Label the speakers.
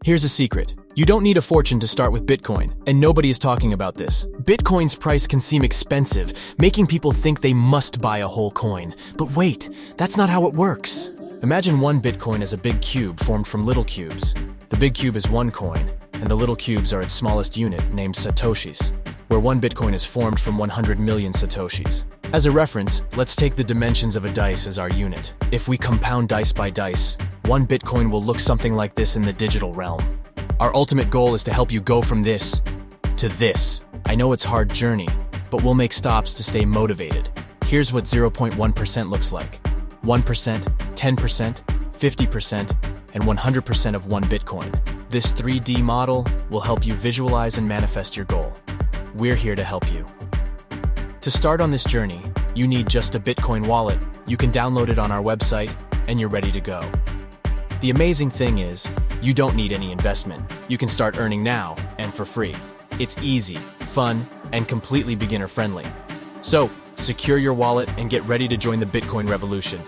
Speaker 1: Here's a secret. You don't need a fortune to start with Bitcoin, and nobody is talking about this. Bitcoin's price can seem expensive, making people think they must buy a whole coin. But wait, that's not how it works. Imagine one Bitcoin as a big cube formed from little cubes. The big cube is one coin, and the little cubes are its smallest unit, named Satoshis, where one Bitcoin is formed from 100 million Satoshis. As a reference, let's take the dimensions of a dice as our unit. If we compound dice by dice, one Bitcoin will look something like this in the digital realm. Our ultimate goal is to help you go from this to this. I know it's a hard journey, but we'll make stops to stay motivated. Here's what 0.1% looks like. 1%, 10%, 50%, and 100% of one Bitcoin. This 3D model will help you visualize and manifest your goal. We're here to help you. To start on this journey, you need just a Bitcoin wallet. You can download it on our website, and you're ready to go. The amazing thing is, you don't need any investment. You can start earning now, and for free. It's easy, fun, and completely beginner-friendly. So, secure your wallet and get ready to join the Bitcoin revolution.